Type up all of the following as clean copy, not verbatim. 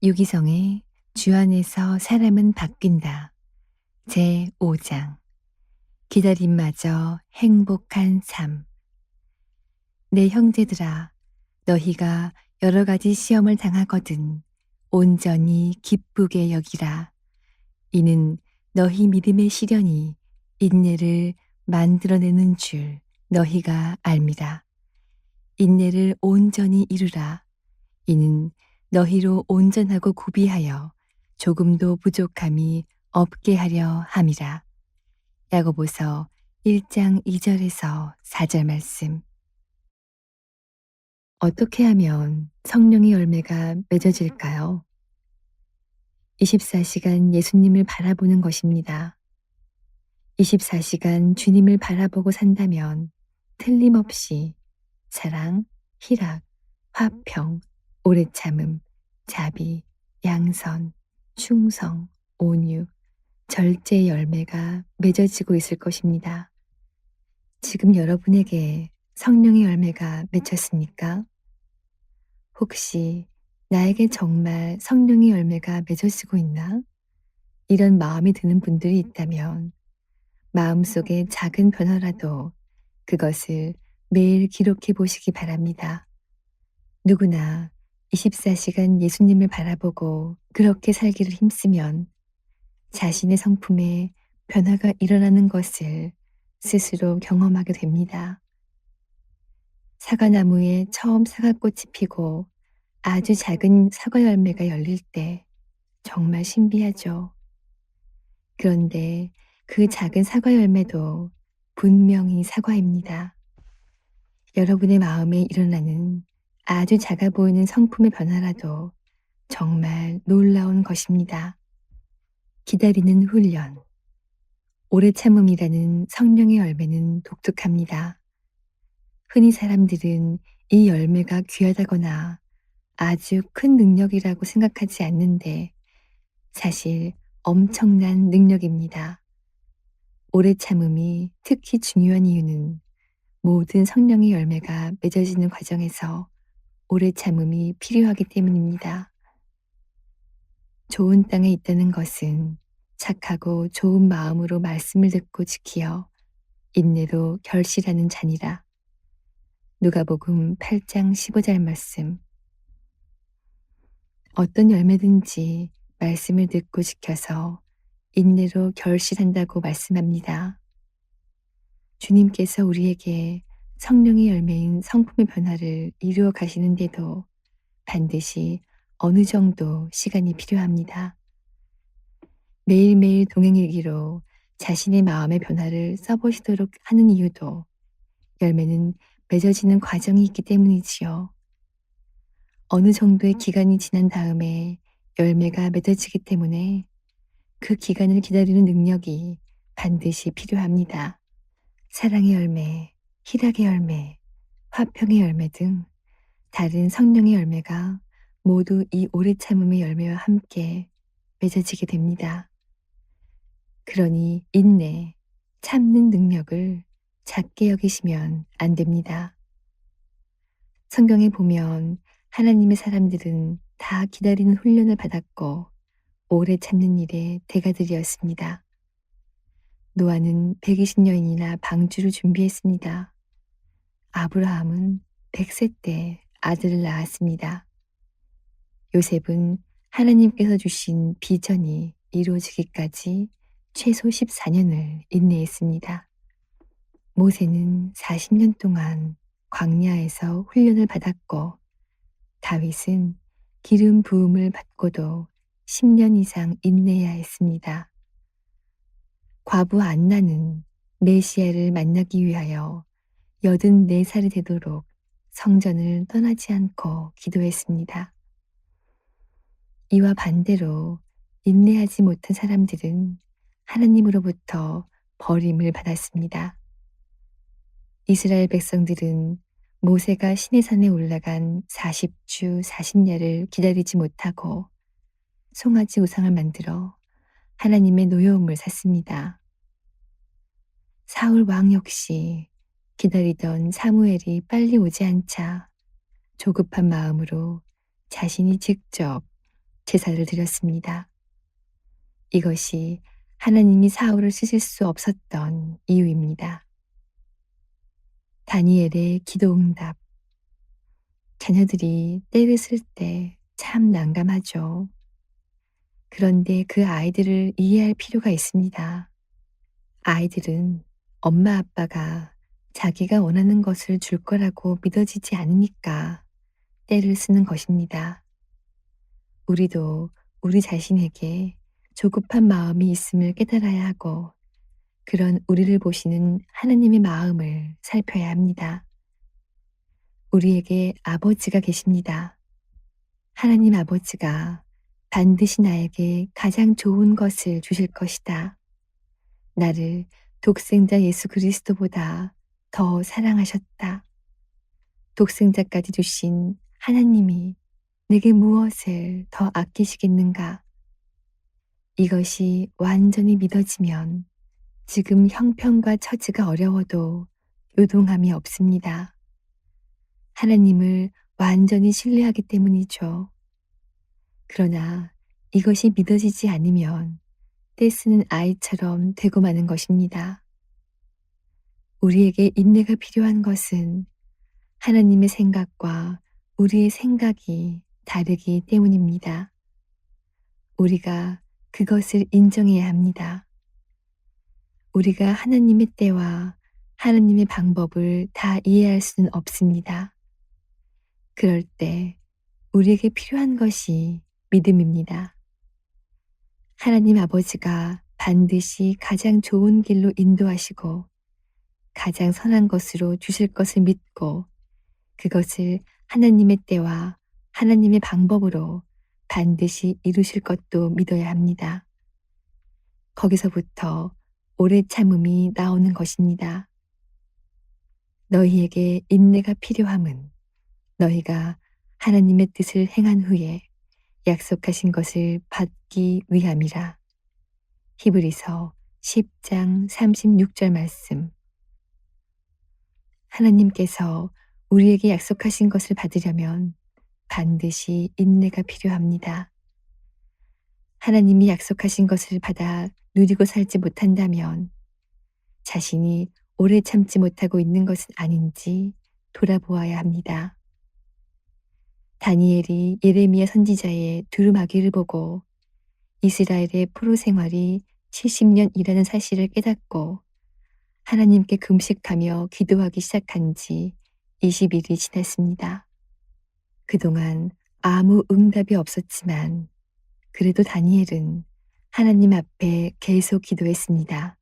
유기성의 주 안에서 사람은 바뀐다. 제5장 기다림마저 행복한 삶. 내 형제들아, 너희가 여러 가지 시험을 당하거든 온전히 기쁘게 여기라. 이는 너희 믿음의 시련이 인내를 만들어내는 줄 너희가 알미라. 인내를 온전히 이루라. 이는 너희로 온전하고 구비하여 조금도 부족함이 없게 하려 함이라. 야고보서 1장 2절에서 4절 말씀. 어떻게 하면 성령의 열매가 맺어질까요? 24시간 예수님을 바라보는 것입니다. 24시간 주님을 바라보고 산다면 틀림없이 사랑, 희락, 화평, 오래 참음, 자비, 양선, 충성, 온유, 절제의 열매가 맺어지고 있을 것입니다. 지금 여러분에게 성령의 열매가 맺혔습니까? 혹시 나에게 정말 성령의 열매가 맺어지고 있나? 이런 마음이 드는 분들이 있다면 마음속에 작은 변화라도 그것을 매일 기록해 보시기 바랍니다. 누구나 24시간 예수님을 바라보고 그렇게 살기를 힘쓰면 자신의 성품에 변화가 일어나는 것을 스스로 경험하게 됩니다. 사과나무에 처음 사과꽃이 피고 아주 작은 사과 열매가 열릴 때 정말 신비하죠. 그런데 그 작은 사과 열매도 분명히 사과입니다. 여러분의 마음에 일어나는 아주 작아 보이는 성품의 변화라도 정말 놀라운 것입니다. 기다리는 훈련. 오래 참음이라는 성령의 열매는 독특합니다. 흔히 사람들은 이 열매가 귀하다거나 아주 큰 능력이라고 생각하지 않는데 사실 엄청난 능력입니다. 오래 참음이 특히 중요한 이유는 모든 성령의 열매가 맺어지는 과정에서 오래 참음이 필요하기 때문입니다. 좋은 땅에 있다는 것은 착하고 좋은 마음으로 말씀을 듣고 지키어 인내로 결실하는 자니라. 누가복음 8장 15절 말씀. 어떤 열매든지 말씀을 듣고 지켜서 인내로 결실한다고 말씀합니다. 주님께서 우리에게 성령의 열매인 성품의 변화를 이루어 가시는데도 반드시 어느 정도 시간이 필요합니다. 매일매일 동행일기로 자신의 마음의 변화를 써보시도록 하는 이유도 열매는 맺어지는 과정이 있기 때문이지요. 어느 정도의 기간이 지난 다음에 열매가 맺어지기 때문에 그 기간을 기다리는 능력이 반드시 필요합니다. 사랑의 열매, 희락의 열매, 화평의 열매 등 다른 성령의 열매가 모두 이 오래 참음의 열매와 함께 맺어지게 됩니다. 그러니 인내, 참는 능력을 작게 여기시면 안 됩니다. 성경에 보면 하나님의 사람들은 다 기다리는 훈련을 받았고 오래 참는 일에 대가들이었습니다. 노아는 120년이나 방주를 준비했습니다. 아브라함은 100세 때 아들을 낳았습니다. 요셉은 하나님께서 주신 비전이 이루어지기까지 최소 14년을 인내했습니다. 모세는 40년 동안 광야에서 훈련을 받았고 다윗은 기름 부음을 받고도 10년 이상 인내해야 했습니다. 과부 안나는 메시아를 만나기 위하여 84살이 되도록 성전을 떠나지 않고 기도했습니다. 이와 반대로 인내하지 못한 사람들은 하나님으로부터 버림을 받았습니다. 이스라엘 백성들은 모세가 시내산에 올라간 40주 40야를 기다리지 못하고 송아지 우상을 만들어 하나님의 노여움을 샀습니다. 사울 왕 역시 기다리던 사무엘이 빨리 오지 않자 조급한 마음으로 자신이 직접 제사를 드렸습니다. 이것이 하나님이 사울을 쓰실 수 없었던 이유입니다. 다니엘의 기도 응답. 자녀들이 때를 쓸 때 참 난감하죠. 그런데 그 아이들을 이해할 필요가 있습니다. 아이들은 엄마 아빠가 자기가 원하는 것을 줄 거라고 믿어지지 않으니까 때를 쓰는 것입니다. 우리도 우리 자신에게 조급한 마음이 있음을 깨달아야 하고 그런 우리를 보시는 하나님의 마음을 살펴야 합니다. 우리에게 아버지가 계십니다. 하나님 아버지가 반드시 나에게 가장 좋은 것을 주실 것이다. 나를 독생자 예수 그리스도보다 더 사랑하셨다. 독생자까지 주신 하나님이 내게 무엇을 더 아끼시겠는가? 이것이 완전히 믿어지면 지금 형편과 처지가 어려워도 요동함이 없습니다. 하나님을 완전히 신뢰하기 때문이죠. 그러나 이것이 믿어지지 않으면 떼쓰는 아이처럼 되고 마는 것입니다. 우리에게 인내가 필요한 것은 하나님의 생각과 우리의 생각이 다르기 때문입니다. 우리가 그것을 인정해야 합니다. 우리가 하나님의 때와 하나님의 방법을 다 이해할 수는 없습니다. 그럴 때 우리에게 필요한 것이 믿음입니다. 하나님 아버지가 반드시 가장 좋은 길로 인도하시고 가장 선한 것으로 주실 것을 믿고 그것을 하나님의 때와 하나님의 방법으로 반드시 이루실 것도 믿어야 합니다. 거기서부터 오래 참음이 나오는 것입니다. 너희에게 인내가 필요함은 너희가 하나님의 뜻을 행한 후에 약속하신 것을 받기 위함이라. 히브리서 10장 36절 말씀. 하나님께서 우리에게 약속하신 것을 받으려면 반드시 인내가 필요합니다. 하나님이 약속하신 것을 받아 누리고 살지 못한다면 자신이 오래 참지 못하고 있는 것은 아닌지 돌아보아야 합니다. 다니엘이 예레미야 선지자의 두루마기를 보고 이스라엘의 포로 생활이 70년이라는 사실을 깨닫고 하나님께 금식하며 기도하기 시작한 지 20일이 지났습니다. 그동안 아무 응답이 없었지만 그래도 다니엘은 하나님 앞에 계속 기도했습니다.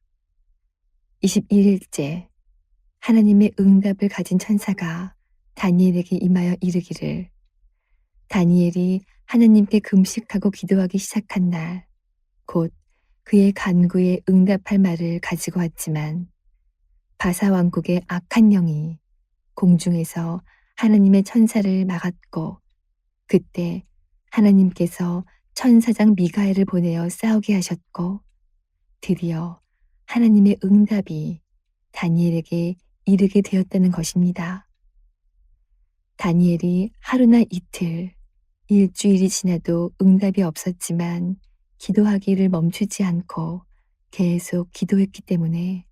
21일째 하나님의 응답을 가진 천사가 다니엘에게 임하여 이르기를 다니엘이 하나님께 금식하고 기도하기 시작한 날, 곧 그의 간구에 응답할 말을 가지고 왔지만 바사 왕국의 악한 영이 공중에서 하나님의 천사를 막았고 그때 하나님께서 천사장 미가엘을 보내어 싸우게 하셨고 드디어 하나님의 응답이 다니엘에게 이르게 되었다는 것입니다. 다니엘이 하루나 이틀, 일주일이 지나도 응답이 없었지만 기도하기를 멈추지 않고 계속 기도했기 때문에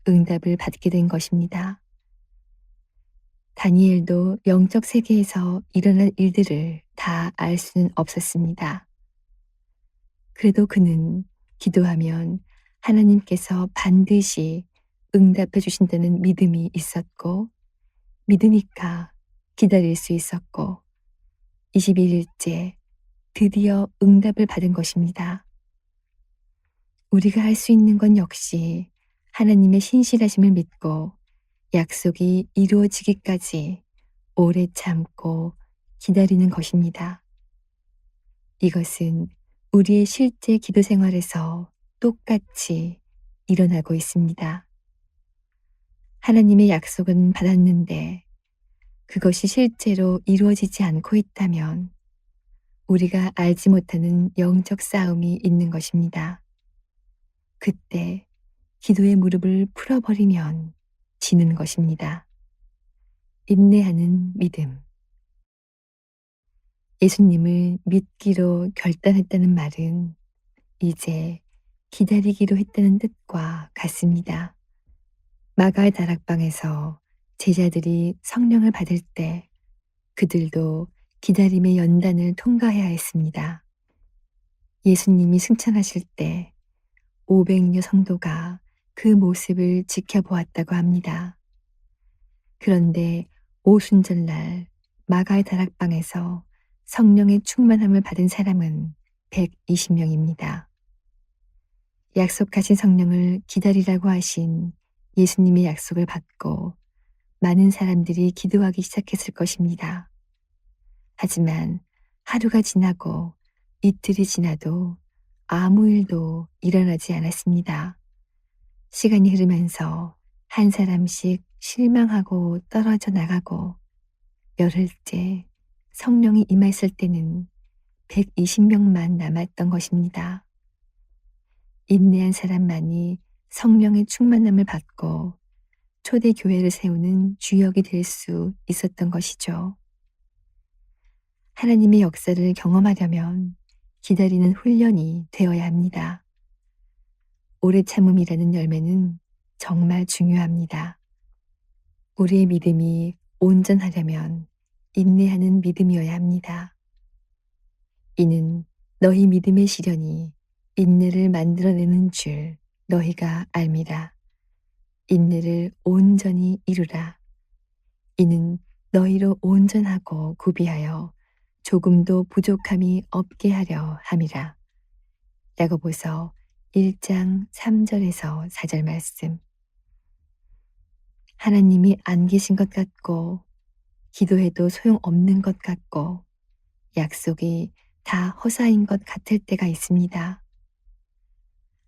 응답을 받게 된 것입니다. 다니엘도 영적 세계에서 일어날 일들을 다 알 수는 없었습니다. 그래도 그는 기도하면 하나님께서 반드시 응답해 주신다는 믿음이 있었고 믿으니까 기다릴 수 있었고 21일째 드디어 응답을 받은 것입니다. 우리가 할 수 있는 건 역시 하나님의 신실하심을 믿고 약속이 이루어지기까지 오래 참고 기다리는 것입니다. 이것은 우리의 실제 기도 생활에서 똑같이 일어나고 있습니다. 하나님의 약속은 받았는데 그것이 실제로 이루어지지 않고 있다면 우리가 알지 못하는 영적 싸움이 있는 것입니다. 그때 기도의 무릎을 풀어버리면 지는 것입니다. 인내하는 믿음. 예수님을 믿기로 결단했다는 말은 이제 기다리기로 했다는 뜻과 같습니다. 마가의 다락방에서 제자들이 성령을 받을 때 그들도 기다림의 연단을 통과해야 했습니다. 예수님이 승천하실 때 500여 성도가 그 모습을 지켜보았다고 합니다. 그런데 오순절날 마가의 다락방에서 성령의 충만함을 받은 사람은 120명입니다. 약속하신 성령을 기다리라고 하신 예수님의 약속을 받고 많은 사람들이 기도하기 시작했을 것입니다. 하지만 하루가 지나고 이틀이 지나도 아무 일도 일어나지 않았습니다. 시간이 흐르면서 한 사람씩 실망하고 떨어져 나가고 열흘째 성령이 임했을 때는 120명만 남았던 것입니다. 인내한 사람만이 성령의 충만함을 받고 초대 교회를 세우는 주역이 될 수 있었던 것이죠. 하나님의 역사를 경험하려면 기다리는 훈련이 되어야 합니다. 오래 참음이라는 열매는 정말 중요합니다. 우리의 믿음이 온전하려면 인내하는 믿음이어야 합니다. 이는 너희 믿음의 시련이 인내를 만들어내는 줄 너희가 알미라. 인내를 온전히 이루라. 이는 너희로 온전하고 구비하여 조금도 부족함이 없게 하려 함이라. 야고보서 1장 3절에서 4절 말씀. 하나님이 안 계신 것 같고 기도해도 소용없는 것 같고 약속이 다 허사인 것 같을 때가 있습니다.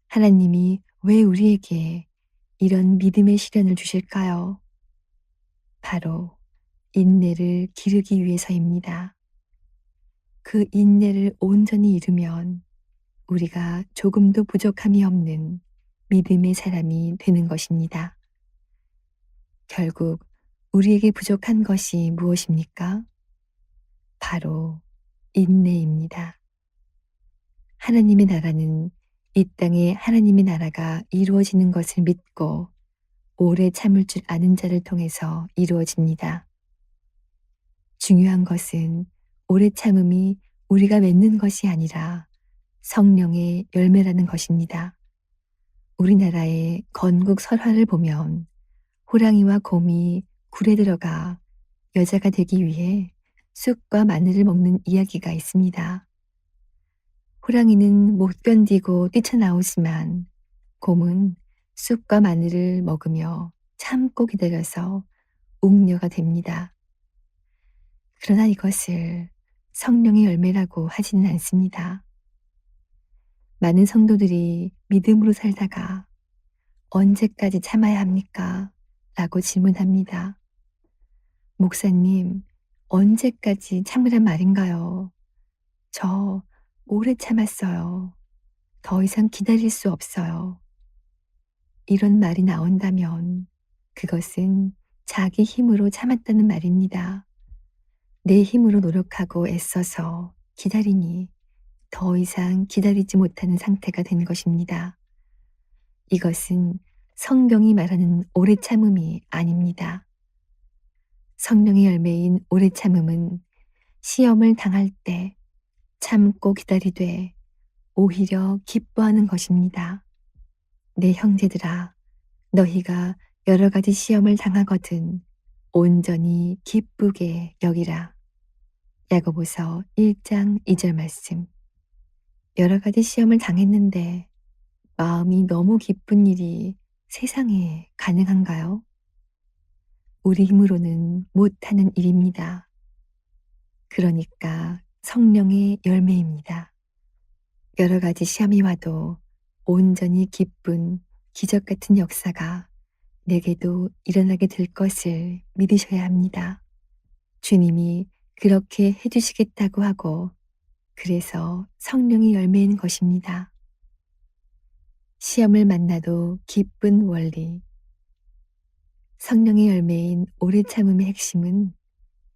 하나님이 왜 우리에게 이런 믿음의 시련을 주실까요? 바로 인내를 기르기 위해서입니다. 그 인내를 온전히 이루면 우리가 조금도 부족함이 없는 믿음의 사람이 되는 것입니다. 결국 우리에게 부족한 것이 무엇입니까? 바로 인내입니다. 하나님의 나라는 이 땅에 하나님의 나라가 이루어지는 것을 믿고 오래 참을 줄 아는 자를 통해서 이루어집니다. 중요한 것은 오래 참음이 우리가 맺는 것이 아니라 성령의 열매라는 것입니다. 우리나라의 건국 설화를 보면 호랑이와 곰이 굴에 들어가 여자가 되기 위해 쑥과 마늘을 먹는 이야기가 있습니다. 호랑이는 못 견디고 뛰쳐나오지만 곰은 쑥과 마늘을 먹으며 참고 기다려서 옥녀가 됩니다. 그러나 이것을 성령의 열매라고 하지는 않습니다. 많은 성도들이 믿음으로 살다가 언제까지 참아야 합니까? 라고 질문합니다. 목사님, 언제까지 참으란 말인가요? 저 오래 참았어요. 더 이상 기다릴 수 없어요. 이런 말이 나온다면 그것은 자기 힘으로 참았다는 말입니다. 내 힘으로 노력하고 애써서 기다리니 더 이상 기다리지 못하는 상태가 된 것입니다. 이것은 성경이 말하는 오래 참음이 아닙니다. 성령의 열매인 오래 참음은 시험을 당할 때 참고 기다리되 오히려 기뻐하는 것입니다. 내 형제들아, 너희가 여러 가지 시험을 당하거든 온전히 기쁘게 여기라. 야고보서 1장 2절 말씀. 여러 가지 시험을 당했는데 마음이 너무 기쁜 일이 세상에 가능한가요? 우리 힘으로는 못하는 일입니다. 그러니까 성령의 열매입니다. 여러 가지 시험이 와도 온전히 기쁜 기적 같은 역사가 내게도 일어나게 될 것을 믿으셔야 합니다. 주님이 그렇게 해주시겠다고 하고 그래서 성령의 열매인 것입니다. 시험을 만나도 기쁜 원리. 성령의 열매인 오래 참음의 핵심은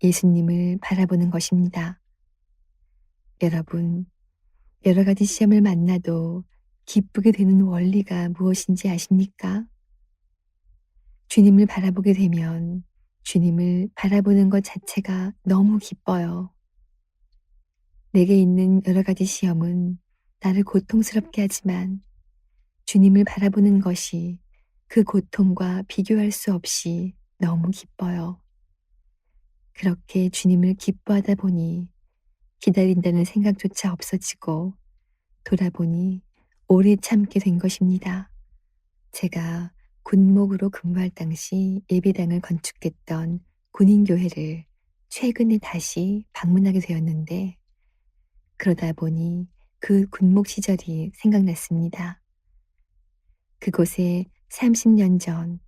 예수님을 바라보는 것입니다. 여러분, 여러 가지 시험을 만나도 기쁘게 되는 원리가 무엇인지 아십니까? 주님을 바라보게 되면 주님을 바라보는 것 자체가 너무 기뻐요. 내게 있는 여러 가지 시험은 나를 고통스럽게 하지만 주님을 바라보는 것이 그 고통과 비교할 수 없이 너무 기뻐요. 그렇게 주님을 기뻐하다 보니 기다린다는 생각조차 없어지고 돌아보니 오래 참게 된 것입니다. 제가 군목으로 근무할 당시 예배당을 건축했던 군인교회를 최근에 다시 방문하게 되었는데 그러다 보니 그 군목 시절이 생각났습니다. 그곳에 30년 전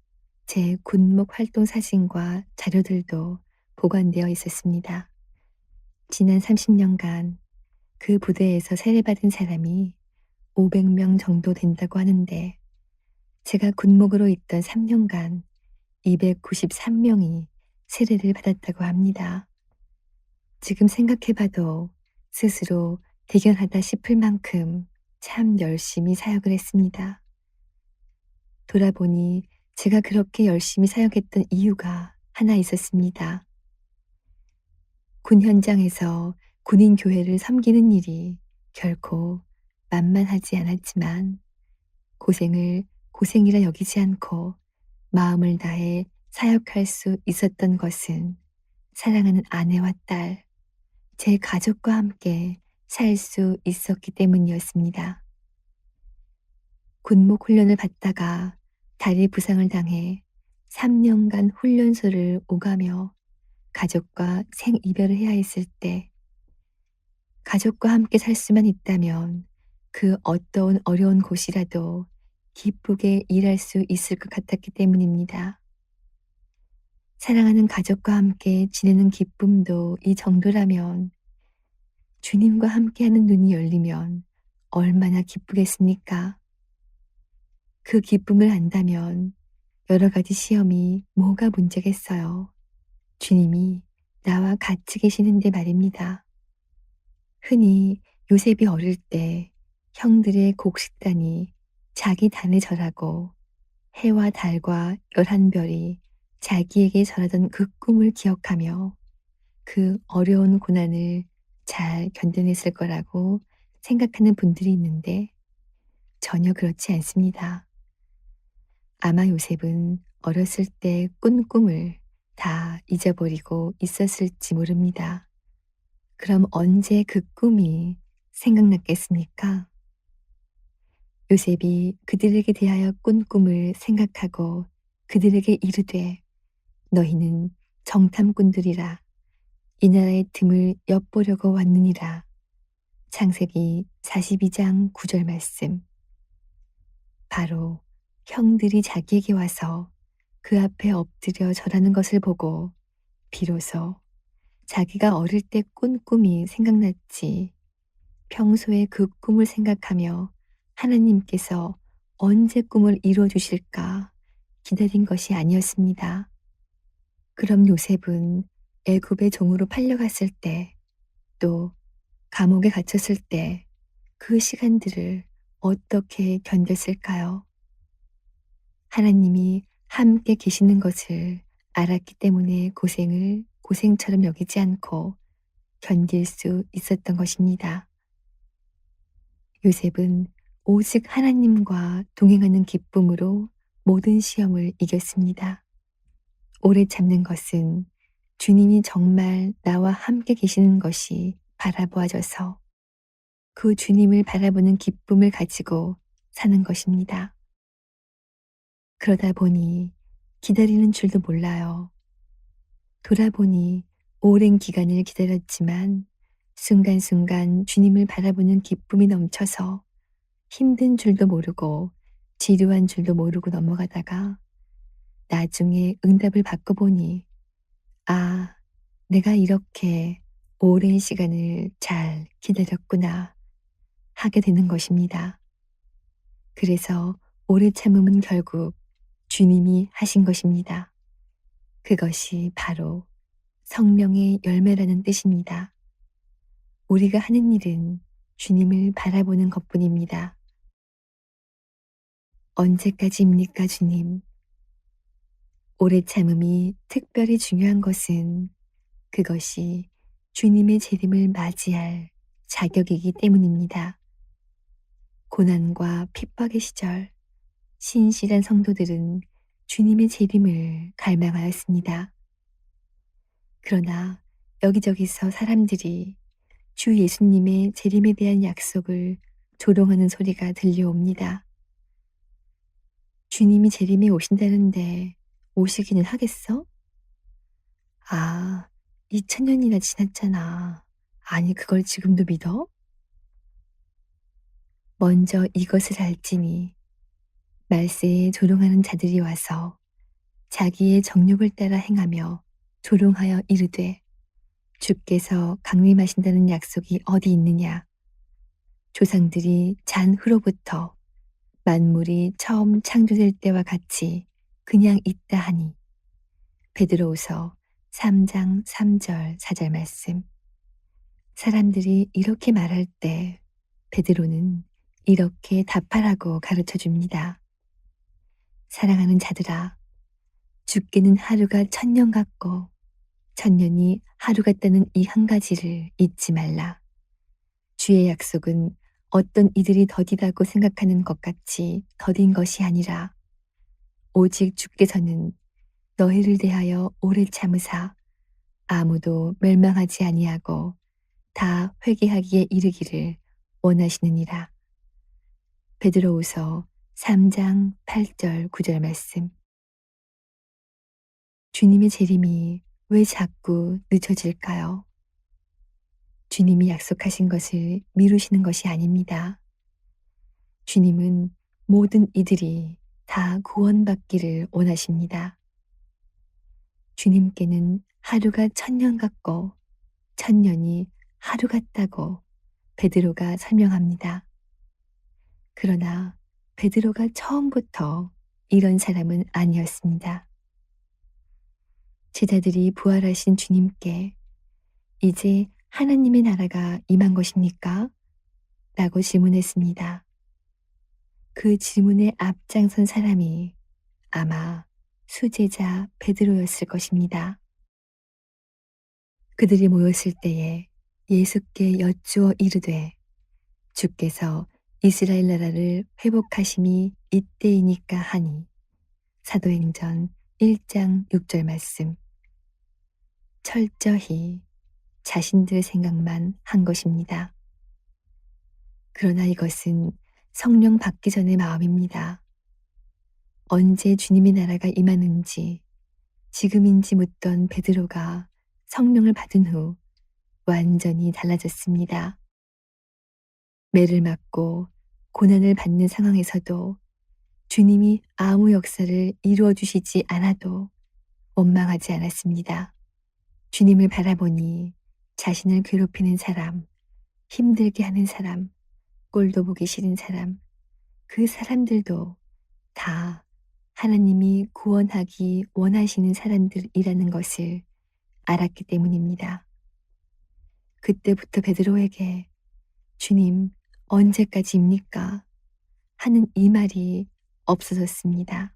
제 군목 활동 사진과 자료들도 보관되어 있었습니다. 지난 30년간 그 부대에서 세례받은 사람이 500명 정도 된다고 하는데 제가 군목으로 있던 3년간 293명이 세례를 받았다고 합니다. 지금 생각해봐도 스스로 대견하다 싶을 만큼 참 열심히 사역을 했습니다. 돌아보니 제가 그렇게 열심히 사역했던 이유가 하나 있었습니다. 군 현장에서 군인 교회를 섬기는 일이 결코 만만하지 않았지만 고생을 고생이라 여기지 않고 마음을 다해 사역할 수 있었던 것은 사랑하는 아내와 딸, 제 가족과 함께 살 수 있었기 때문이었습니다. 군목 훈련을 받다가 다리 부상을 당해 3년간 훈련소를 오가며 가족과 생이별을 해야 했을 때 가족과 함께 살 수만 있다면 그 어떠한 어려운 곳이라도 기쁘게 일할 수 있을 것 같았기 때문입니다. 사랑하는 가족과 함께 지내는 기쁨도 이 정도라면 주님과 함께하는 눈이 열리면 얼마나 기쁘겠습니까? 그 기쁨을 안다면 여러 가지 시험이 뭐가 문제겠어요. 주님이 나와 같이 계시는데 말입니다. 흔히 요셉이 어릴 때 형들의 곡식단이 자기 단에 절하고 해와 달과 11별이 자기에게 절하던 그 꿈을 기억하며 그 어려운 고난을 잘 견뎌냈을 거라고 생각하는 분들이 있는데 전혀 그렇지 않습니다. 아마 요셉은 어렸을 때 꾼 꿈을 다 잊어버리고 있었을지 모릅니다. 그럼 언제 그 꿈이 생각났겠습니까? 요셉이 그들에게 대하여 꾼 꿈을 생각하고 그들에게 이르되 너희는 정탐꾼들이라 이 나라의 틈을 엿보려고 왔느니라. 창세기 42장 9절 말씀. 바로 형들이 자기에게 와서 그 앞에 엎드려 절하는 것을 보고 비로소 자기가 어릴 때 꾼 꿈이 생각났지 평소에 그 꿈을 생각하며 하나님께서 언제 꿈을 이루어 주실까 기다린 것이 아니었습니다. 그럼 요셉은 애굽의 종으로 팔려갔을 때 또 감옥에 갇혔을 때 그 시간들을 어떻게 견뎠을까요? 하나님이 함께 계시는 것을 알았기 때문에 고생을 고생처럼 여기지 않고 견딜 수 있었던 것입니다. 요셉은 오직 하나님과 동행하는 기쁨으로 모든 시험을 이겼습니다. 오래 참는 것은 주님이 정말 나와 함께 계시는 것이 바라보아져서 그 주님을 바라보는 기쁨을 가지고 사는 것입니다. 그러다 보니 기다리는 줄도 몰라요. 돌아보니 오랜 기간을 기다렸지만 순간순간 주님을 바라보는 기쁨이 넘쳐서 힘든 줄도 모르고 지루한 줄도 모르고 넘어가다가 나중에 응답을 받고 보니 아, 내가 이렇게 오랜 시간을 잘 기다렸구나 하게 되는 것입니다. 그래서 오래 참음은 결국 주님이 하신 것입니다. 그것이 바로 성령의 열매라는 뜻입니다. 우리가 하는 일은 주님을 바라보는 것뿐입니다. 언제까지입니까, 주님? 오래 참음이 특별히 중요한 것은 그것이 주님의 재림을 맞이할 자격이기 때문입니다. 고난과 핍박의 시절, 신실한 성도들은 주님의 재림을 갈망하였습니다. 그러나 여기저기서 사람들이 주 예수님의 재림에 대한 약속을 조롱하는 소리가 들려옵니다. 주님이 재림에 오신다는데 오시기는 하겠어? 아, 2000년이나 지났잖아. 아니, 그걸 지금도 믿어? 먼저 이것을 알지니 말세에 조롱하는 자들이 와서 자기의 정욕을 따라 행하며 조롱하여 이르되 주께서 강림하신다는 약속이 어디 있느냐? 조상들이 잔 후로부터 만물이 처음 창조될 때와 같이 그냥 있다 하니 베드로후서 3장 3절 4절 말씀. 사람들이 이렇게 말할 때 베드로는 이렇게 답하라고 가르쳐 줍니다. 사랑하는 자들아, 죽게는 하루가 1000년 같고 1000년이 하루 같다는 이 한 가지를 잊지 말라. 주의 약속은 어떤 이들이 더디다고 생각하는 것 같이 더딘 것이 아니라 오직 주께서는 너희를 대하여 오래 참으사 아무도 멸망하지 아니하고 다 회개하기에 이르기를 원하시느니라. 베드로후서 3장 8절 9절 말씀. 주님의 재림이 왜 자꾸 늦춰질까요? 주님이 약속하신 것을 미루시는 것이 아닙니다. 주님은 모든 이들이 다 구원받기를 원하십니다. 주님께는 하루가 1000년 같고 1000년이 하루 같다고 베드로가 설명합니다. 그러나 베드로가 처음부터 이런 사람은 아니었습니다. 제자들이 부활하신 주님께 이제 하나님의 나라가 임한 것입니까? 라고 질문했습니다. 그 질문에 앞장선 사람이 아마 수제자 베드로였을 것입니다. 그들이 모였을 때에 예수께 여쭈어 이르되 주께서 이스라엘 나라를 회복하심이 이때이니까 하니 사도행전 1장 6절 말씀. 철저히 자신들 생각만 한 것입니다. 그러나 이것은 성령 받기 전의 마음입니다. 언제 주님의 나라가 임하는지 지금인지 묻던 베드로가 성령을 받은 후 완전히 달라졌습니다. 매를 맞고 고난을 받는 상황에서도 주님이 아무 역사를 이루어 주시지 않아도 원망하지 않았습니다. 주님을 바라보니 자신을 괴롭히는 사람, 힘들게 하는 사람, 꼴도 보기 싫은 사람, 그 사람들도 다 하나님이 구원하기 원하시는 사람들이라는 것을 알았기 때문입니다. 그때부터 베드로에게 주님 언제까지입니까? 하는 이 말이 없어졌습니다.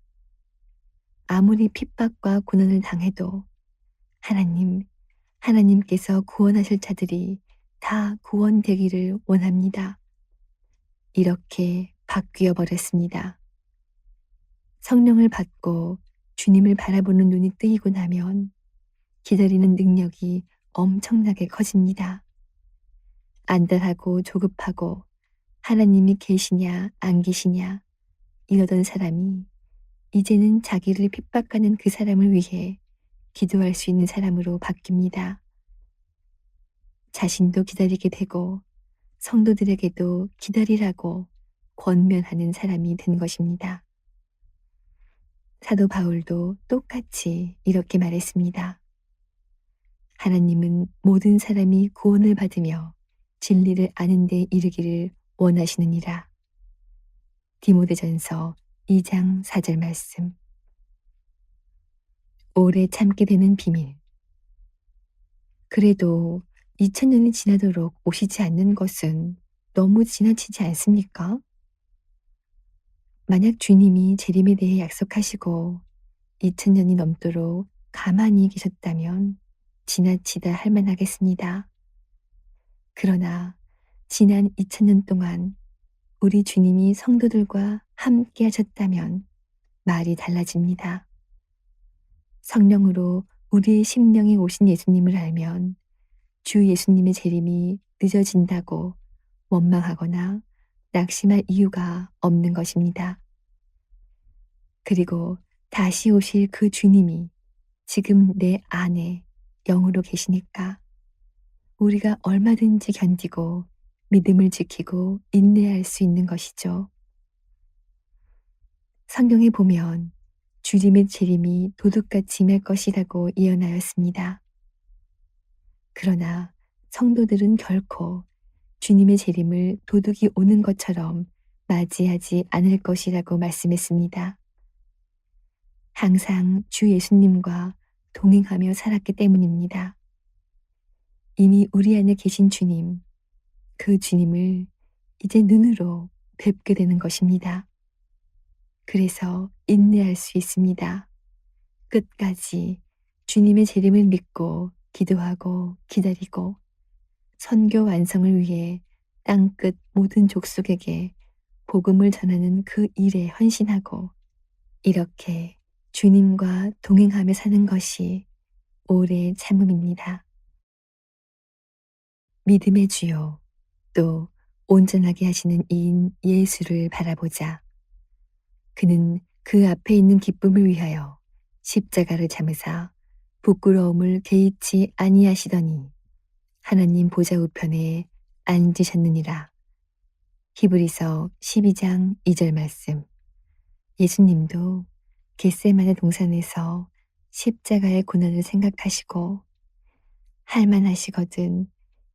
아무리 핍박과 고난을 당해도 하나님께서 구원하실 자들이 다 구원되기를 원합니다. 이렇게 바뀌어 버렸습니다. 성령을 받고 주님을 바라보는 눈이 뜨이고 나면 기다리는 능력이 엄청나게 커집니다. 안달하고 조급하고 하나님이 계시냐 안 계시냐 이러던 사람이 이제는 자기를 핍박하는 그 사람을 위해 기도할 수 있는 사람으로 바뀝니다. 자신도 기다리게 되고 성도들에게도 기다리라고 권면하는 사람이 된 것입니다. 사도 바울도 똑같이 이렇게 말했습니다. 하나님은 모든 사람이 구원을 받으며 진리를 아는 데 이르기를 원하시느니라. 디모데전서 2장 4절 말씀. 오래 참게 되는 비밀. 그래도 2000년이 지나도록 오시지 않는 것은 너무 지나치지 않습니까? 만약 주님이 재림에 대해 약속하시고 2000년이 넘도록 가만히 계셨다면 지나치다 할 만하겠습니다. 그러나 지난 2000년 동안 우리 주님이 성도들과 함께 하셨다면 말이 달라집니다. 성령으로 우리의 심령에 오신 예수님을 알면 주 예수님의 재림이 늦어진다고 원망하거나 낙심할 이유가 없는 것입니다. 그리고 다시 오실 그 주님이 지금 내 안에 영으로 계시니까 우리가 얼마든지 견디고 믿음을 지키고 인내할 수 있는 것이죠. 성경에 보면 주님의 재림이 도둑같이 임할 것이라고 예언하였습니다. 그러나 성도들은 결코 주님의 재림을 도둑이 오는 것처럼 맞이하지 않을 것이라고 말씀했습니다. 항상 주 예수님과 동행하며 살았기 때문입니다. 이미 우리 안에 계신 주님, 그 주님을 이제 눈으로 뵙게 되는 것입니다. 그래서 인내할 수 있습니다. 끝까지 주님의 재림을 믿고 기도하고 기다리고 선교 완성을 위해 땅끝 모든 족속에게 복음을 전하는 그 일에 헌신하고 이렇게 주님과 동행하며 사는 것이 오래 참음입니다. 믿음의 주요 또 온전하게 하시는 이인 예수를 바라보자. 그는 그 앞에 있는 기쁨을 위하여 십자가를 참으사 부끄러움을 개의치 아니하시더니 하나님 보좌 우편에 앉으셨느니라. 히브리서 12장 2절 말씀. 예수님도 겟세마네 동산에서 십자가의 고난을 생각하시고 할만하시거든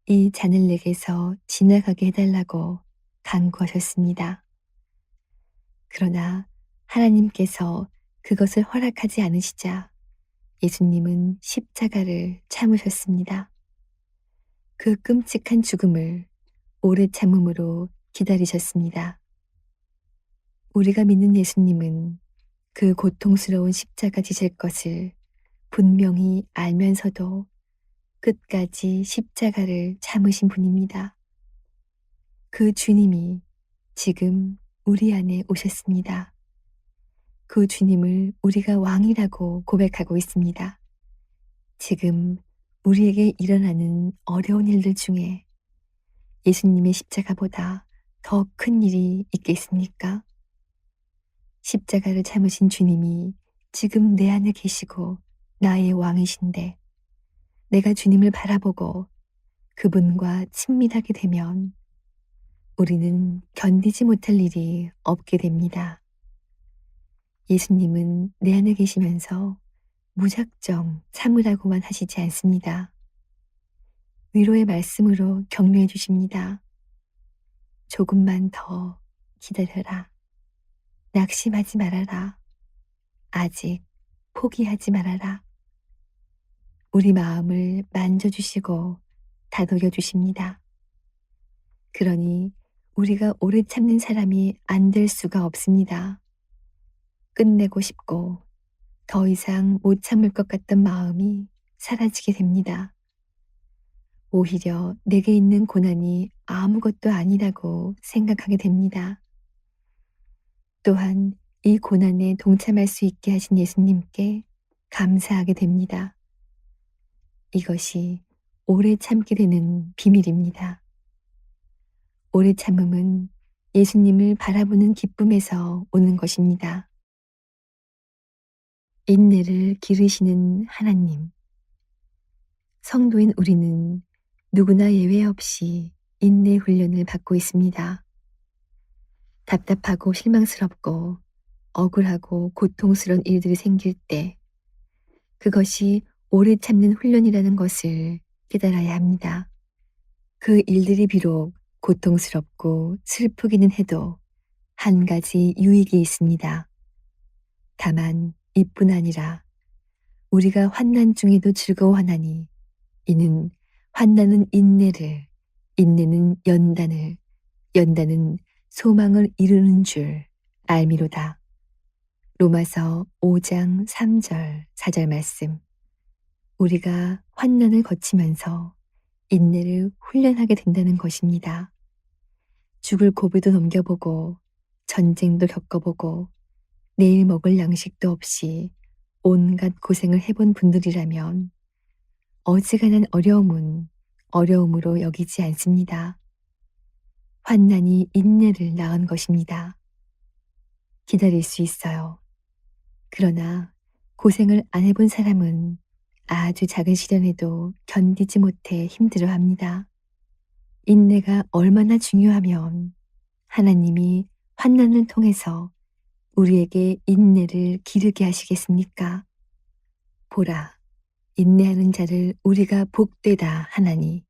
이 잔을 내게서 지나가게 해달라고 간구하셨습니다. 그러나 하나님께서 그것을 허락하지 않으시자 예수님은 십자가를 참으셨습니다. 그 끔찍한 죽음을 오래 참음으로 기다리셨습니다. 우리가 믿는 예수님은 그 고통스러운 십자가 지실 것을 분명히 알면서도 끝까지 십자가를 참으신 분입니다. 그 주님이 지금 우리 안에 오셨습니다. 그 주님을 우리가 왕이라고 고백하고 있습니다. 지금 우리에게 일어나는 어려운 일들 중에 예수님의 십자가보다 더 큰 일이 있겠습니까? 십자가를 참으신 주님이 지금 내 안에 계시고 나의 왕이신데 내가 주님을 바라보고 그분과 친밀하게 되면 우리는 견디지 못할 일이 없게 됩니다. 예수님은 내 안에 계시면서 무작정 참으라고만 하시지 않습니다. 위로의 말씀으로 격려해 주십니다. 조금만 더 기다려라. 낙심하지 말아라. 아직 포기하지 말아라. 우리 마음을 만져주시고 다독여 주십니다. 그러니 우리가 오래 참는 사람이 안 될 수가 없습니다. 끝내고 싶고 더 이상 못 참을 것 같던 마음이 사라지게 됩니다. 오히려 내게 있는 고난이 아무것도 아니라고 생각하게 됩니다. 또한 이 고난에 동참할 수 있게 하신 예수님께 감사하게 됩니다. 이것이 오래 참게 되는 비밀입니다. 오래 참음은 예수님을 바라보는 기쁨에서 오는 것입니다. 인내를 기르시는 하나님. 성도인 우리는 누구나 예외 없이 인내 훈련을 받고 있습니다. 답답하고 실망스럽고 억울하고 고통스러운 일들이 생길 때 그것이 오래 참는 훈련이라는 것을 깨달아야 합니다. 그 일들이 비록 고통스럽고 슬프기는 해도 한 가지 유익이 있습니다. 다만 이뿐 아니라 우리가 환난 중에도 즐거워하나니 이는 환난은 인내를, 인내는 연단을, 연단은 소망을 이루는 줄 알미로다. 로마서 5장 3절 4절 말씀. 우리가 환난을 거치면서 인내를 훈련하게 된다는 것입니다. 죽을 고비도 넘겨보고 전쟁도 겪어보고 내일 먹을 양식도 없이 온갖 고생을 해본 분들이라면 어지간한 어려움은 어려움으로 여기지 않습니다. 환난이 인내를 낳은 것입니다. 기다릴 수 있어요. 그러나 고생을 안 해본 사람은 아주 작은 시련에도 견디지 못해 힘들어합니다. 인내가 얼마나 중요하면 하나님이 환난을 통해서 우리에게 인내를 기르게 하시겠습니까? 보라, 인내하는 자를 우리가 복되다 하나니.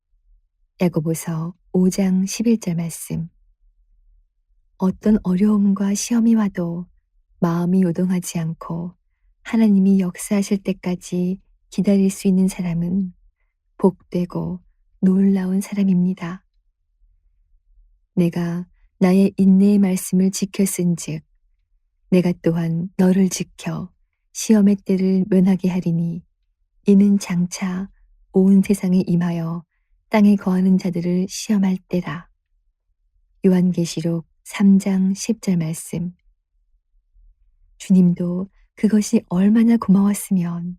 야고보서 5장 11절 말씀. 어떤 어려움과 시험이 와도 마음이 요동하지 않고 하나님이 역사하실 때까지 기다릴 수 있는 사람은 복되고 놀라운 사람입니다. 내가 나의 인내의 말씀을 지켰은즉 내가 또한 너를 지켜 시험의 때를 면하게 하리니 이는 장차 온 세상에 임하여 땅에 거하는 자들을 시험할 때라. 요한계시록 3장 10절 말씀. 주님도 그것이 얼마나 고마웠으면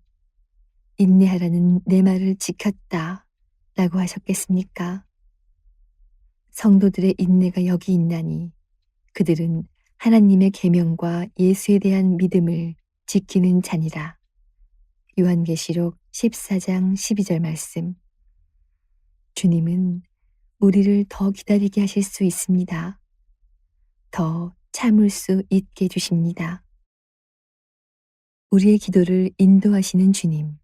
인내하라는 내 말을 지켰다 라고 하셨겠습니까? 성도들의 인내가 여기 있나니 그들은 하나님의 계명과 예수에 대한 믿음을 지키는 자니라. 요한계시록 14장 12절 말씀. 주님은 우리를 더 기다리게 하실 수 있습니다. 더 참을 수 있게 해주십니다. 우리의 기도를 인도하시는 주님.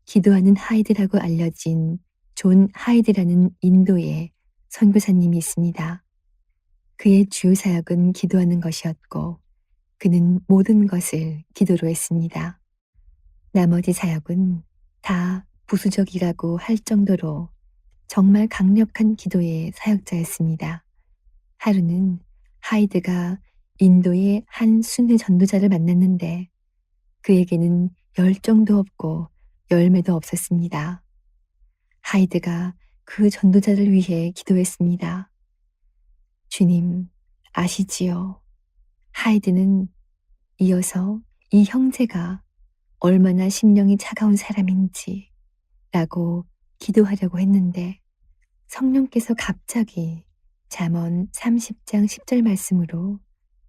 기도하는 하이드라고 알려진 존 하이드라는 인도의 선교사님이 있습니다. 그의 주요 사역은 기도하는 것이었고 그는 모든 것을 기도로 했습니다. 나머지 사역은 다 부수적이라고 할 정도로 정말 강력한 기도의 사역자였습니다. 하루는 하이드가 인도의 한 순회 전도자를 만났는데 그에게는 열정도 없고 열매도 없었습니다. 하이드가 그 전도자를 위해 기도했습니다. 주님, 아시지요? 하이드는 이어서 이 형제가 얼마나 심령이 차가운 사람인지 라고 기도하려고 했는데 성령께서 갑자기 잠언 30장 10절 말씀으로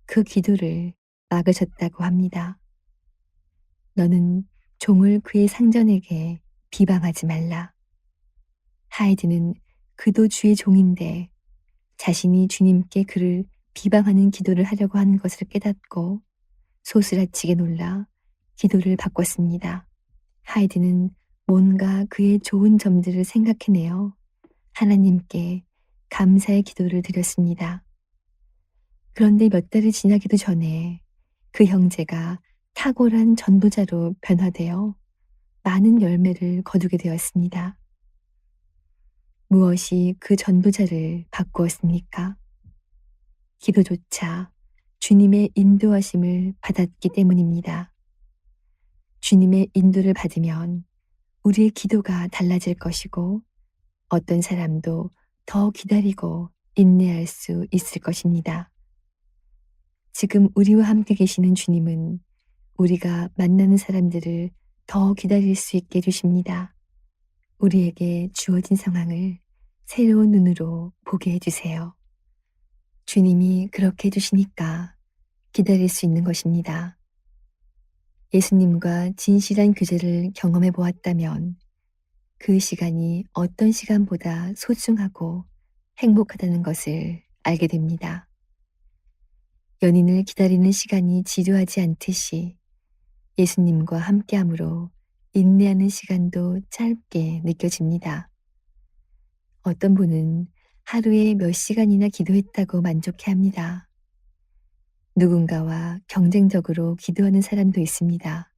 그 기도를 막으셨다고 합니다. 너는 종을 그의 상전에게 비방하지 말라. 하이드는 그도 주의 종인데 자신이 주님께 그를 비방하는 기도를 하려고 하는 것을 깨닫고 소스라치게 놀라 기도를 바꿨습니다. 하이드는 뭔가 그의 좋은 점들을 생각해내어 하나님께 감사의 기도를 드렸습니다. 그런데 몇 달이 지나기도 전에 그 형제가 탁월한 전도자로 변화되어 많은 열매를 거두게 되었습니다. 무엇이 그 전도자를 바꾸었습니까? 기도조차 주님의 인도하심을 받았기 때문입니다. 주님의 인도를 받으면 우리의 기도가 달라질 것이고 어떤 사람도 더 기다리고 인내할 수 있을 것입니다. 지금 우리와 함께 계시는 주님은 우리가 만나는 사람들을 더 기다릴 수 있게 해주십니다. 우리에게 주어진 상황을 새로운 눈으로 보게 해주세요. 주님이 그렇게 해주시니까 기다릴 수 있는 것입니다. 예수님과 진실한 교제를 경험해 보았다면 그 시간이 어떤 시간보다 소중하고 행복하다는 것을 알게 됩니다. 연인을 기다리는 시간이 지루하지 않듯이 예수님과 함께함으로 인내하는 시간도 짧게 느껴집니다. 어떤 분은 하루에 몇 시간이나 기도했다고 만족해합니다. 누군가와 경쟁적으로 기도하는 사람도 있습니다.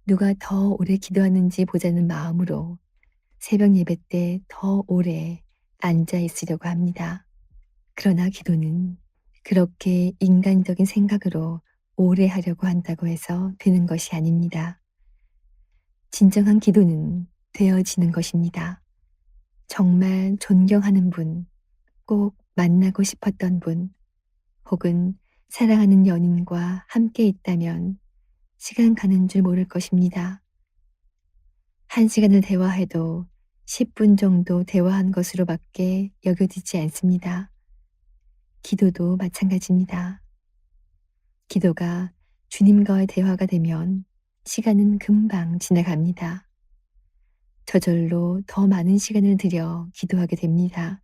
누가 더 오래 기도하는지 보자는 마음으로 새벽 예배 때 더 오래 앉아 있으려고 합니다. 그러나 기도는 그렇게 인간적인 생각으로 오래 하려고 한다고 해서 되는 것이 아닙니다. 진정한 기도는 되어지는 것입니다. 정말 존경하는 분, 꼭 만나고 싶었던 분, 혹은 사랑하는 연인과 함께 있다면 시간 가는 줄 모를 것입니다. 1시간을 대화해도 10분 정도 대화한 것으로밖에 여겨지지 않습니다. 기도도 마찬가지입니다. 기도가 주님과의 대화가 되면 시간은 금방 지나갑니다. 저절로 더 많은 시간을 들여 기도하게 됩니다.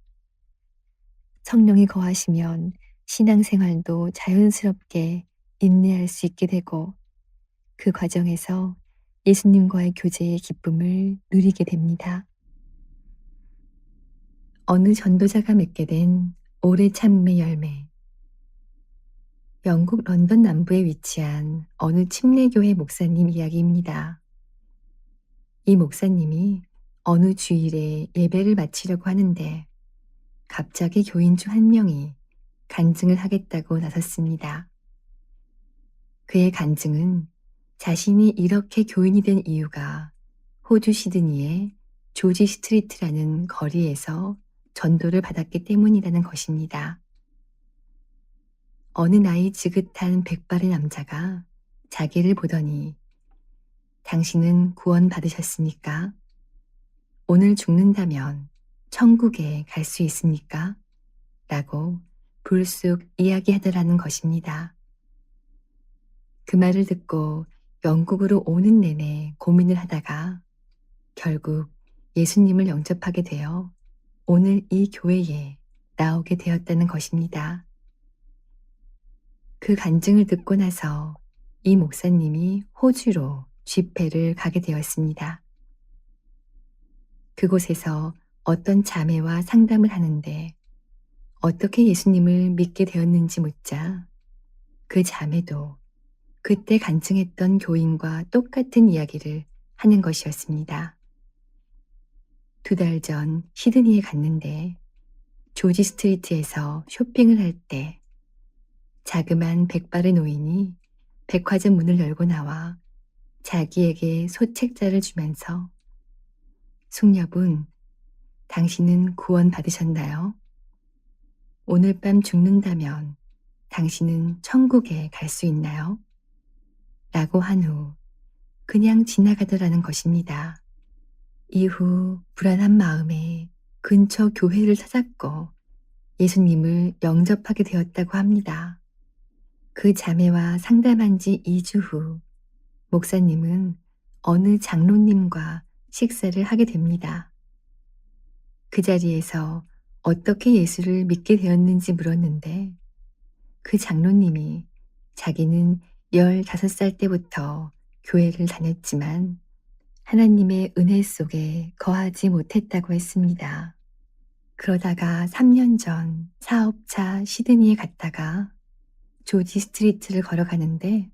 성령이 거하시면 신앙생활도 자연스럽게 인내할 수 있게 되고 그 과정에서 예수님과의 교제의 기쁨을 누리게 됩니다. 어느 전도자가 맺게 된 오래 참음의 열매. 영국 런던 남부에 위치한 어느 침례교회 목사님 이야기입니다. 이 목사님이 어느 주일에 예배를 마치려고 하는데 갑자기 교인 중 한 명이 간증을 하겠다고 나섰습니다. 그의 간증은 자신이 이렇게 교인이 된 이유가 호주 시드니의 조지 스트리트라는 거리에서 전도를 받았기 때문이라는 것입니다. 어느 나이 지긋한 백발의 남자가 자기를 보더니 당신은 구원 받으셨습니까? 오늘 죽는다면 천국에 갈 수 있습니까? 라고 불쑥 이야기하더라는 것입니다. 그 말을 듣고 영국으로 오는 내내 고민을 하다가 결국 예수님을 영접하게 되어 오늘 이 교회에 나오게 되었다는 것입니다. 그 간증을 듣고 나서 이 목사님이 호주로 집회를 가게 되었습니다. 그곳에서 어떤 자매와 상담을 하는데 어떻게 예수님을 믿게 되었는지 묻자 그 자매도 그때 간증했던 교인과 똑같은 이야기를 하는 것이었습니다. 2달 전 시드니에 갔는데 조지 스트리트에서 쇼핑을 할 때 자그만 백발의 노인이 백화점 문을 열고 나와 자기에게 소책자를 주면서 숙녀분, 당신은 구원 받으셨나요? 오늘 밤 죽는다면 당신은 천국에 갈 수 있나요? 라고 한 후 그냥 지나가더라는 것입니다. 이후 불안한 마음에 근처 교회를 찾았고 예수님을 영접하게 되었다고 합니다. 그 자매와 상담한 지 2주 후 목사님은 어느 장로님과 식사를 하게 됩니다. 그 자리에서 어떻게 예수를 믿게 되었는지 물었는데 그 장로님이 자기는 15살 때부터 교회를 다녔지만 하나님의 은혜 속에 거하지 못했다고 했습니다. 그러다가 3년 전 사업차 시드니에 갔다가 조지 스트리트를 걸어가는데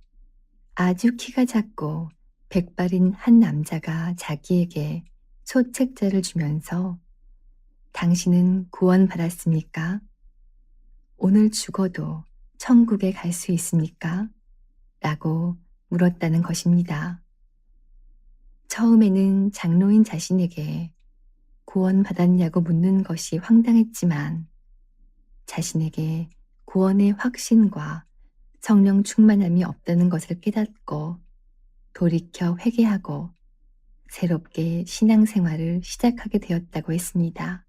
아주 키가 작고 백발인 한 남자가 자기에게 소책자를 주면서 당신은 구원받았습니까? 오늘 죽어도 천국에 갈 수 있습니까? 라고 물었다는 것입니다. 처음에는 장로인 자신에게 구원받았냐고 묻는 것이 황당했지만 자신에게 구원의 확신과 성령 충만함이 없다는 것을 깨닫고 돌이켜 회개하고 새롭게 신앙생활을 시작하게 되었다고 했습니다.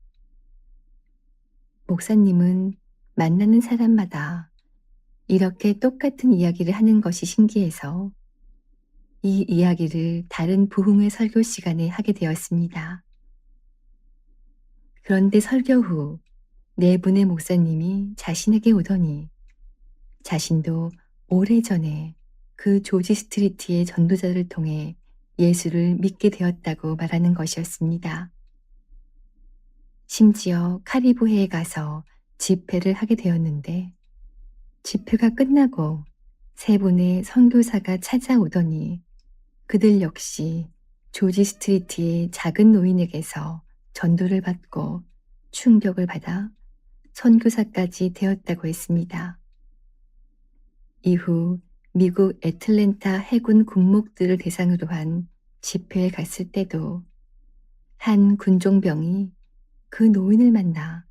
목사님은 만나는 사람마다 이렇게 똑같은 이야기를 하는 것이 신기해서 이 이야기를 다른 부흥회 설교 시간에 하게 되었습니다. 그런데 설교 후 4분의 목사님이 자신에게 오더니 자신도 오래전에 그 조지 스트리트의 전도자를 통해 예수를 믿게 되었다고 말하는 것이었습니다. 심지어 카리브해에 가서 집회를 하게 되었는데 집회가 끝나고 3분의 선교사가 찾아오더니 그들 역시 조지 스트리트의 작은 노인에게서 전도를 받고 충격을 받아 선교사까지 되었다고 했습니다. 이후 미국 애틀랜타 해군 군목들을 대상으로 한 집회에 갔을 때도 한 군종병이 그 노인을 만나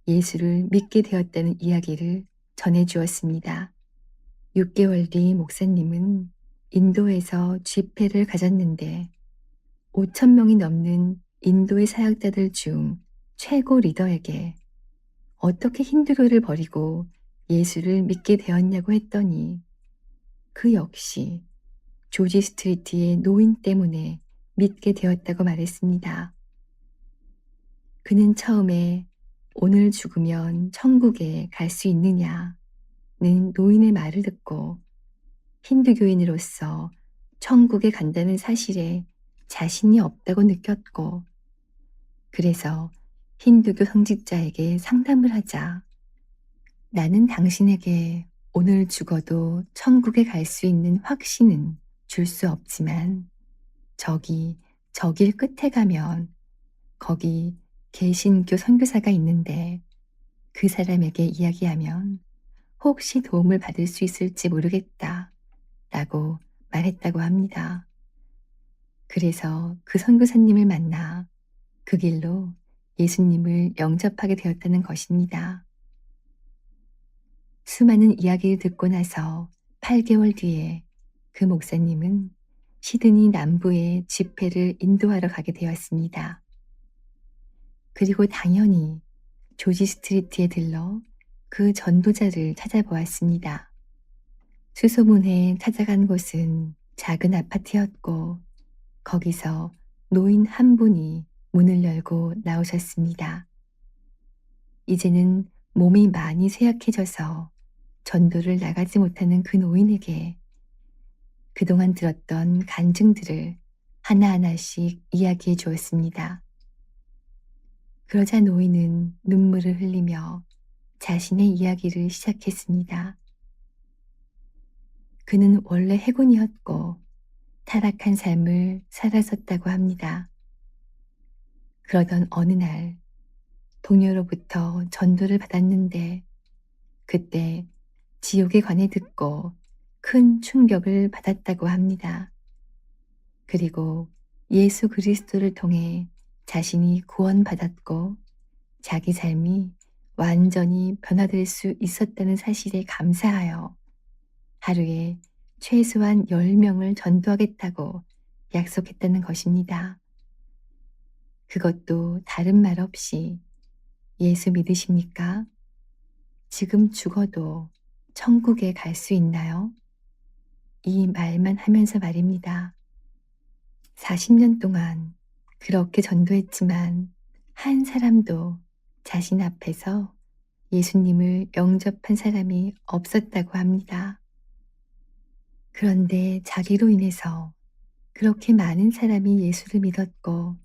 예수를 믿게 되었다는 이야기를 전해 주었습니다. 6개월 뒤 목사님은 인도에서 집회를 가졌는데 5천 명이 넘는 인도의 사역자들 중 최고 리더에게 어떻게 힌두교를 버리고 예수를 믿게 되었냐고 했더니 그 역시 조지 스트리트의 노인 때문에 믿게 되었다고 말했습니다. 그는 처음에 오늘 죽으면 천국에 갈 수 있느냐는 노인의 말을 듣고 힌두교인으로서 천국에 간다는 사실에 자신이 없다고 느꼈고, 그래서 힌두교 성직자에게 상담을 하자 나는 당신에게 오늘 죽어도 천국에 갈 수 있는 확신은 줄 수 없지만 저 길 끝에 가면 거기 개신교 선교사가 있는데 그 사람에게 이야기하면 혹시 도움을 받을 수 있을지 모르겠다 라고 말했다고 합니다. 그래서 그 선교사님을 만나 그 길로 예수님을 영접하게 되었다는 것입니다. 수많은 이야기를 듣고 나서 8개월 뒤에 그 목사님은 시드니 남부의 집회를 인도하러 가게 되었습니다. 그리고 당연히 조지 스트리트에 들러 그 전도자를 찾아보았습니다. 수소문해 찾아간 곳은 작은 아파트였고 거기서 노인 한 분이 문을 열고 나오셨습니다. 이제는 몸이 많이 쇠약해져서 전도를 나가지 못하는 그 노인에게 그동안 들었던 간증들을 하나하나씩 이야기해 주었습니다. 그러자 노인은 눈물을 흘리며 자신의 이야기를 시작했습니다. 그는 원래 해군이었고 타락한 삶을 살았었다고 합니다. 그러던 어느 날 동료로부터 전도를 받았는데 그때 지옥에 관해 듣고 큰 충격을 받았다고 합니다. 그리고 예수 그리스도를 통해 자신이 구원받았고 자기 삶이 완전히 변화될 수 있었다는 사실에 감사하여 하루에 최소한 10명을 전도하겠다고 약속했다는 것입니다. 그것도 다른 말 없이 예수 믿으십니까? 지금 죽어도 천국에 갈 수 있나요? 이 말만 하면서 말입니다. 40년 동안 그렇게 전도했지만 한 사람도 자신 앞에서 예수님을 영접한 사람이 없었다고 합니다. 그런데 자기로 인해서 그렇게 많은 사람이 예수를 믿었고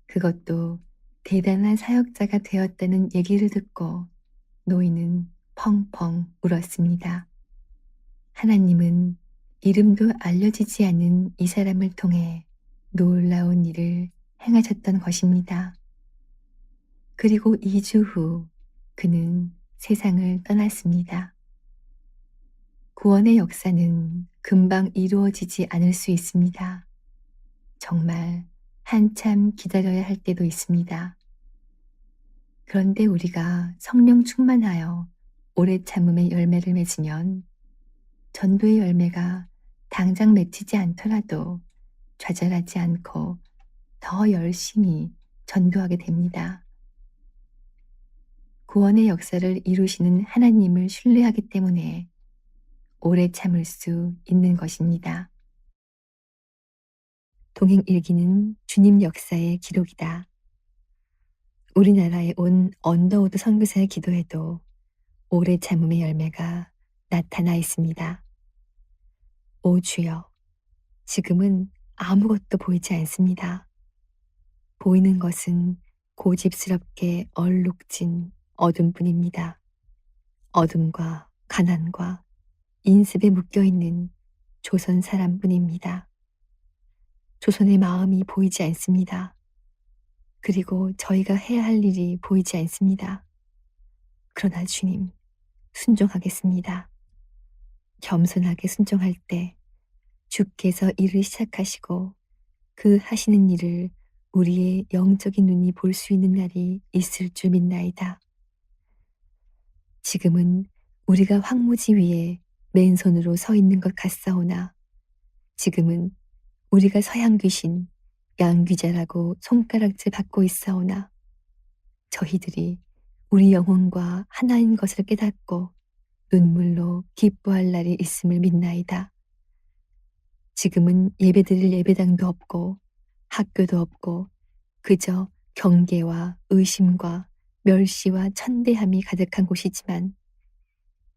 그것도 대단한 사역자가 되었다는 얘기를 듣고 노인은 펑펑 울었습니다. 하나님은 이름도 알려지지 않은 이 사람을 통해 놀라운 일을 행하셨던 것입니다. 그리고 2주 후 그는 세상을 떠났습니다. 구원의 역사는 금방 이루어지지 않을 수 있습니다. 정말 한참 기다려야 할 때도 있습니다. 그런데 우리가 성령 충만하여 오래 참음의 열매를 맺으면 전도의 열매가 당장 맺히지 않더라도 좌절하지 않고 더 열심히 전도하게 됩니다. 구원의 역사를 이루시는 하나님을 신뢰하기 때문에 오래 참을 수 있는 것입니다. 동행일기는 주님 역사의 기록이다. 우리나라에 온 언더우드 선교사의 기도에도 오래 참음의 열매가 나타나 있습니다. 오 주여, 지금은 아무것도 보이지 않습니다. 보이는 것은 고집스럽게 얼룩진 어둠뿐입니다. 어둠과 가난과 인습에 묶여있는 조선 사람뿐입니다. 조선의 마음이 보이지 않습니다. 그리고 저희가 해야 할 일이 보이지 않습니다. 그러나 주님, 순종하겠습니다. 겸손하게 순종할 때 주께서 일을 시작하시고 그 하시는 일을 우리의 영적인 눈이 볼 수 있는 날이 있을 줄 믿나이다. 지금은 우리가 황무지 위에 맨손으로 서 있는 것 같사오나 지금은 우리가 서양 귀신, 양귀자라고 손가락질 받고 있사오나 저희들이 우리 영혼과 하나인 것을 깨닫고 눈물로 기뻐할 날이 있음을 믿나이다. 지금은 예배드릴 예배당도 없고 학교도 없고 그저 경계와 의심과 멸시와 천대함이 가득한 곳이지만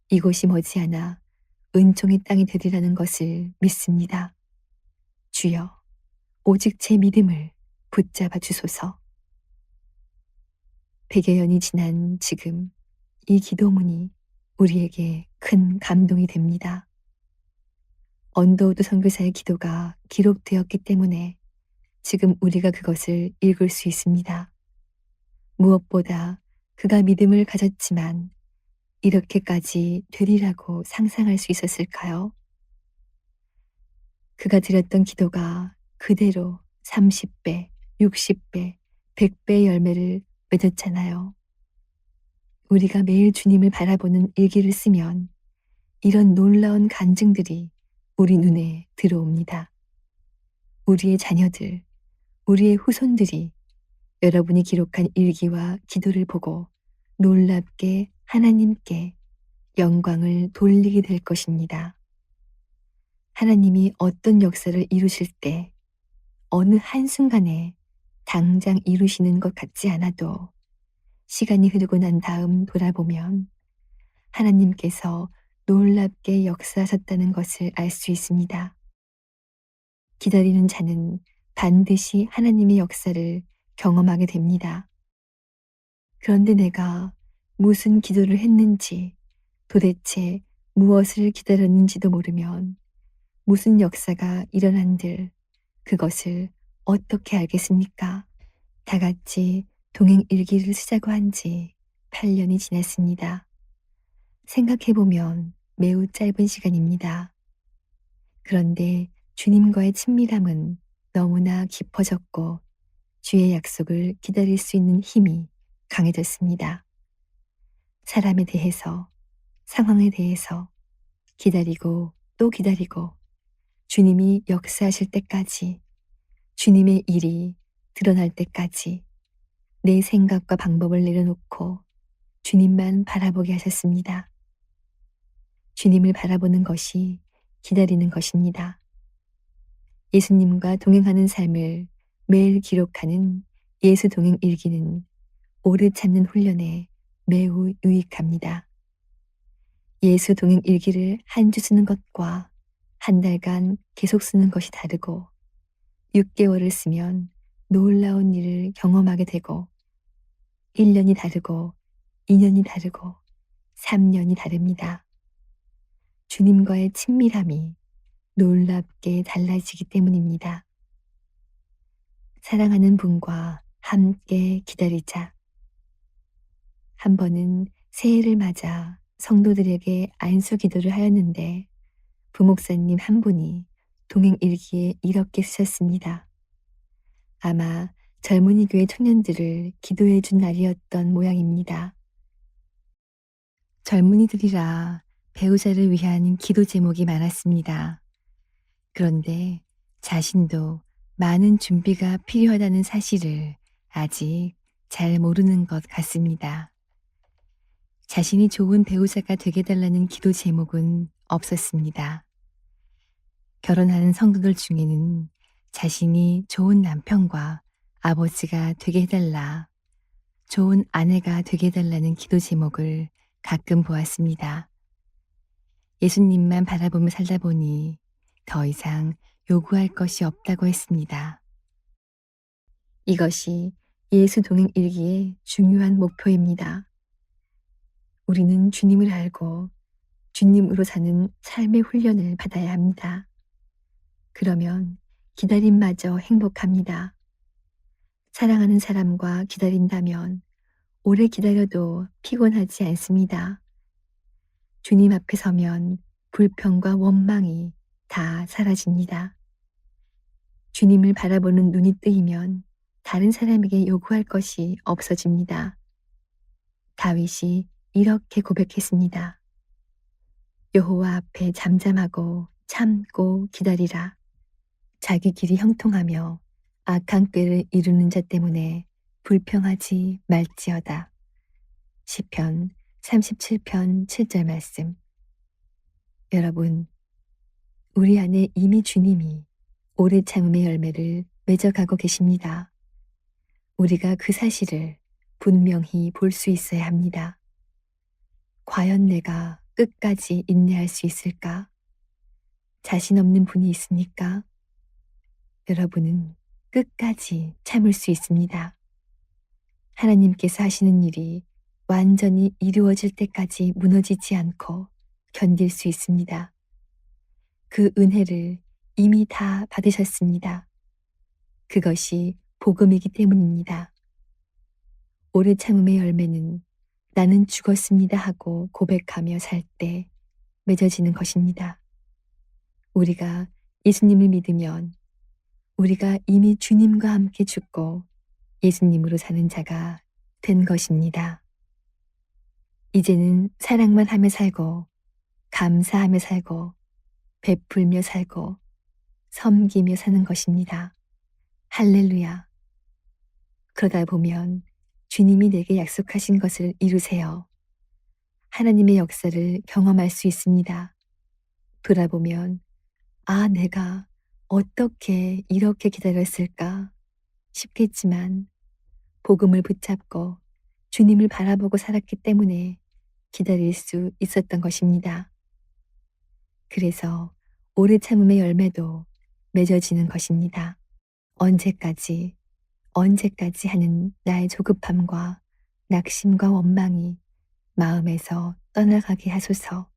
이곳이 머지않아 은총의 땅이 되리라는 것을 믿습니다. 주여, 오직 제 믿음을 붙잡아 주소서. 100여 년이 지난 지금 이 기도문이 우리에게 큰 감동이 됩니다. 언더우드 선교사의 기도가 기록되었기 때문에 지금 우리가 그것을 읽을 수 있습니다. 무엇보다 그가 믿음을 가졌지만 이렇게까지 되리라고 상상할 수 있었을까요? 그가 드렸던 기도가 그대로 30배, 60배, 100배의 열매를 맺었잖아요. 우리가 매일 주님을 바라보는 일기를 쓰면 이런 놀라운 간증들이 우리 눈에 들어옵니다. 우리의 자녀들, 우리의 후손들이 여러분이 기록한 일기와 기도를 보고 놀랍게 하나님께 영광을 돌리게 될 것입니다. 하나님이 어떤 역사를 이루실 때 어느 한순간에 당장 이루시는 것 같지 않아도 시간이 흐르고 난 다음 돌아보면 하나님께서 놀랍게 역사하셨다는 것을 알 수 있습니다. 기다리는 자는 반드시 하나님의 역사를 경험하게 됩니다. 그런데 내가 무슨 기도를 했는지 도대체 무엇을 기다렸는지도 모르면 무슨 역사가 일어난들 그것을 어떻게 알겠습니까? 다 같이 동행 일기를 쓰자고 한 지 8년이 지났습니다. 생각해보면 매우 짧은 시간입니다. 그런데 주님과의 친밀함은 너무나 깊어졌고 주의 약속을 기다릴 수 있는 힘이 강해졌습니다. 사람에 대해서, 상황에 대해서 기다리고 또 기다리고 주님이 역사하실 때까지, 주님의 일이 드러날 때까지 내 생각과 방법을 내려놓고 주님만 바라보게 하셨습니다. 주님을 바라보는 것이 기다리는 것입니다. 예수님과 동행하는 삶을 매일 기록하는 예수 동행 일기는 오래 참는 훈련에 매우 유익합니다. 예수 동행 일기를 한 주 쓰는 것과 한 달간 계속 쓰는 것이 다르고 6개월을 쓰면 놀라운 일을 경험하게 되고 1년이 다르고 2년이 다르고 3년이 다릅니다. 주님과의 친밀함이 놀랍게 달라지기 때문입니다. 사랑하는 분과 함께 기다리자. 한 번은 새해를 맞아 성도들에게 안수 기도를 하였는데 부목사님 한 분이 동행 일기에 이렇게 쓰셨습니다. 아마 젊은이 교회 청년들을 기도해 준 날이었던 모양입니다. 젊은이들이라 배우자를 위한 기도 제목이 많았습니다. 그런데 자신도 많은 준비가 필요하다는 사실을 아직 잘 모르는 것 같습니다. 자신이 좋은 배우자가 되게 달라는 기도 제목은 없었습니다. 결혼하는 성도들 중에는 자신이 좋은 남편과 아버지가 되게 해달라, 좋은 아내가 되게 해달라는 기도 제목을 가끔 보았습니다. 예수님만 바라보며 살다 보니 더 이상 요구할 것이 없다고 했습니다. 이것이 예수 동행 일기의 중요한 목표입니다. 우리는 주님을 알고 주님으로 사는 삶의 훈련을 받아야 합니다. 그러면 기다림마저 행복합니다. 사랑하는 사람과 기다린다면 오래 기다려도 피곤하지 않습니다. 주님 앞에 서면 불평과 원망이 다 사라집니다. 주님을 바라보는 눈이 뜨이면 다른 사람에게 요구할 것이 없어집니다. 다윗이 이렇게 고백했습니다. 여호와 앞에 잠잠하고 참고 기다리라. 자기 길이 형통하며 악한 꾀를 이루는 자 때문에 불평하지 말지어다. 시편 37편 7절 말씀. 여러분, 우리 안에 이미 주님이 오래 참음의 열매를 맺어가고 계십니다. 우리가 그 사실을 분명히 볼 수 있어야 합니다. 과연 내가 끝까지 인내할 수 있을까? 자신 없는 분이 있습니까? 여러분은 끝까지 참을 수 있습니다. 하나님께서 하시는 일이 완전히 이루어질 때까지 무너지지 않고 견딜 수 있습니다. 그 은혜를 이미 다 받으셨습니다. 그것이 복음이기 때문입니다. 오래 참음의 열매는 나는 죽었습니다 하고 고백하며 살 때 맺어지는 것입니다. 우리가 예수님을 믿으면 우리가 이미 주님과 함께 죽고 예수님으로 사는 자가 된 것입니다. 이제는 사랑만 하며 살고 감사하며 살고 베풀며 살고 섬기며 사는 것입니다. 할렐루야. 그러다 보면 주님이 내게 약속하신 것을 이루세요. 하나님의 역사를 경험할 수 있습니다. 돌아보면 내가 어떻게 이렇게 기다렸을까 싶겠지만 복음을 붙잡고 주님을 바라보고 살았기 때문에 기다릴 수 있었던 것입니다. 그래서 오래 참음의 열매도 맺어지는 것입니다. 언제까지 하는 나의 조급함과 낙심과 원망이 마음에서 떠나가게 하소서.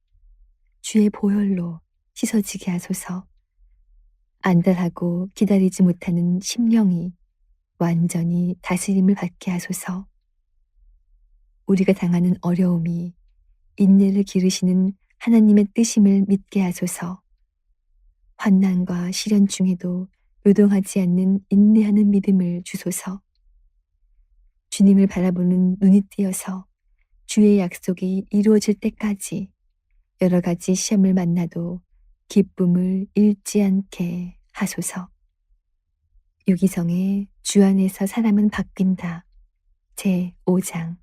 주의 보혈로 씻어지게 하소서. 안달하고 기다리지 못하는 심령이 완전히 다스림을 받게 하소서. 우리가 당하는 어려움이 인내를 기르시는 하나님의 뜻임을 믿게 하소서. 환난과 시련 중에도 요동하지 않는 인내하는 믿음을 주소서. 주님을 바라보는 눈이 띄어서 주의 약속이 이루어질 때까지 여러 가지 시험을 만나도 기쁨을 잃지 않게 하소서. 유기성의 주 안에서 사람은 바뀐다. 제 5장.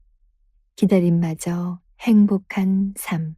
기다림마저 행복한 삶.